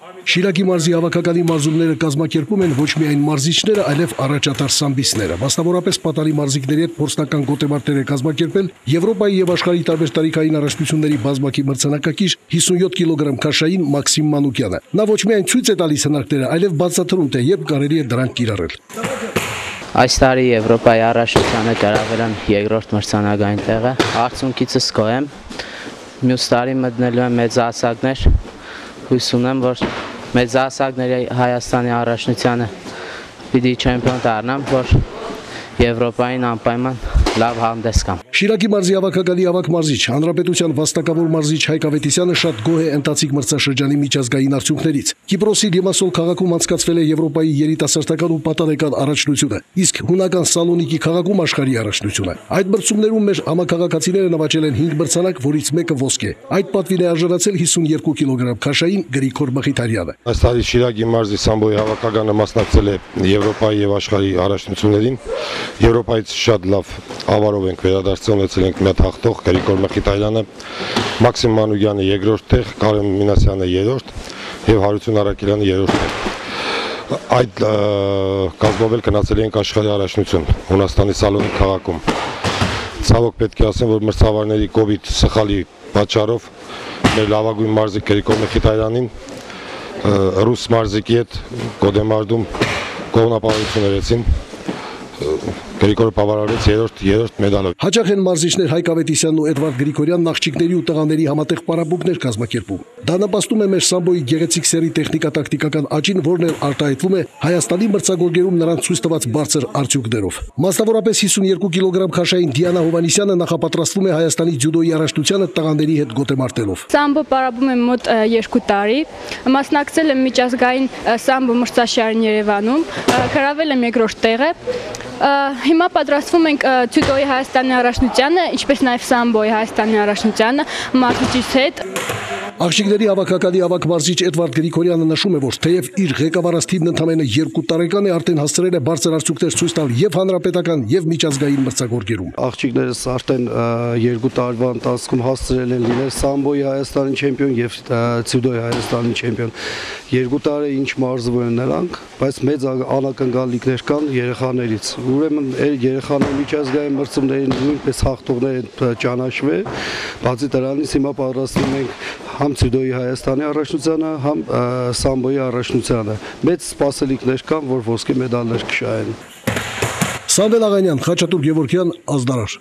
Շիրակի մարզի հավաքականի մարզումները կազմակերպում են ոչ միայն մարզիչները, այլև առաջատար սամբիստները։ Մասնավորապես Պատանի մարզիկների հետ փորձնական գոտեմարտեր է կազմակերպել Եվրոպայի եւ աշխարհի տարբեր տարիքային առաջնությունների բազմակի մրցանակակիր 57 կիլոգրամ քաշային Մաքսիմ Մանուկյանը։ Նա ոչ միայն ցույց է տալիս հնարքները, այլև բացատրում թե երբ կարելի է դրանք կիրառել։ Այս տարի Եվրոպայի առաջնությանը գրավել եմ երկրորդ մրցանակային տեղը։ Արդյունքիցս գոհ եմ։ Մյուս տարի մտնելու եմ մեծահասակներ։ Հույս ունեմ, որ մեծահասակների Հայաստանի առաջնությանը պիտի չեմպիոն դառնամ, որ Եվրոպային անպայման լավ հանդես կամ։ Շիրակի մարզի հավաքականի ավագ մարզիչ, հանրապետության վաստակավոր մարզիչ Հայկ Ավետիսյանը շատ գոհ է ընթացիկ մրցաշրջանի միջազգային արդյունքներից։ Կիպրոսի Լիմասոլ քաղաքում անցկացվել է Եվրոպայի երիտասարդական ու պատանեկան առաջնությունը, իսկ հունական Սալոնիկի քաղաքում աշխարհի առաջնությունը։ Այդ մրցումներում մեր համաքաղաքացիները նվաճել են 5 մրցանակ, որից մեկը ոսկե։ Այդ պատվին է արժանացել 52 կիլոգրամ քաշային Գրիգոր Մխիթարյանը։ Այս տարի Շիրակի մարզի սամբոյի հավաքականը մասնակցել է Եվրոպայի եւ աշխարհի առաջնություններին։ Եվրոպայից շատ լավ ավարով ենք վերադարձել, ունեցել ենք մի հատ հաղթող Գրիգոր Մխիթարյանը, Մաքսիմ Մանուկյանը երկրորդ տեղ, Կարեն Մինասյանը երրորդ եւ Հարություն Արաքելյանը երրորդ տեղ։ Այդ կազմով էլ գնացել ենք աշխարհի առաջնություն Հունաստանի Սալոնիկ քաղաքում։ Ցավոք պետք է ասեմ, որ մրցավարների կոպիտ սխալի պատճառով մեր լավագույն մարզիկ Գրիգոր Մխիթարյանին ռուս մարզիկի հետ գոդեմարդում կողմնապահություն երեցին։ Գրիգորը բավարարեց երրորդ մեդալով։ Հաճախ են մարզիչներ Հայկ Ավետիսյանն ու Էդվարդ Գրիգորյանն աղջիկների ու տղաների համատեղ պարապմունքներ կազմակերպում։ Դա նպաստում է մեր սամբոյի գեղեցիկ սերի տեխնիկա-տակտիկական աճին, որն էլ արտահայտվում է Հայաստանի մրցակցություններում նրանց ցույց տված բարձր արդյունքներով։ Մասնավորապես 52 կիլոգրամ քաշային Դիանա Հովանիսյանը նախապատրաստվում է Հայաստանի ձյուդոյի առաջնությանը տղաների հետ գոտեմարտելով։ Սամբո պարապում եմ մոտ 2 տարի, մասնակցել եմ միջազգային սամբո մրցաշարին Երևանում, գրավել եմ երկրորդ տեղը։ Հիմա պատրաստվում ենք ձյուդոյի Հայաստանի առաջնությանը, ինչպես նաև սամբոյի Հայաստանի առաջնությանը մարզիչից հետ։ Աղջիկների հավաքականի ավագ մարզիչ Էդվարդ Գրիգորյանը նշում է, որ թեև իր ղեկավարած թիմն ընդամենը 2 տարեկան է, արդեն հասցրել է բարձր արդյունքներ ցույց տալ եւ հանրապետական եւ միջազգային մրցակցություններում։ Աղջիկներս արդեն 2 տարվա ընթացքում հասցրել են լինել սամբոյի Հայաստանի չեմպիոն եւ ձյուդոյի Հայաստանի չեմպիոն։ 2 տարի ինչ մարզվում են նրանք, բայց մեծ անակնկալիքներ կան երեխաներից։ Ուրեմն երեխաների միջազգային մրցումներին նույնպես հաղթողներ են ճանաչվել, բացի դրանից հիմա պատրաստվում ենք համ ձյուդոյի Հայաստանի առաջնությանը, համ սամբոյի առաջնությանը։ Մեծ սպասելիքներ կան, որ ոսկե մեդալներ կշահեն։ Սամվել Աղանյան, Խաչատուր Գևորգյան, Ազդարար։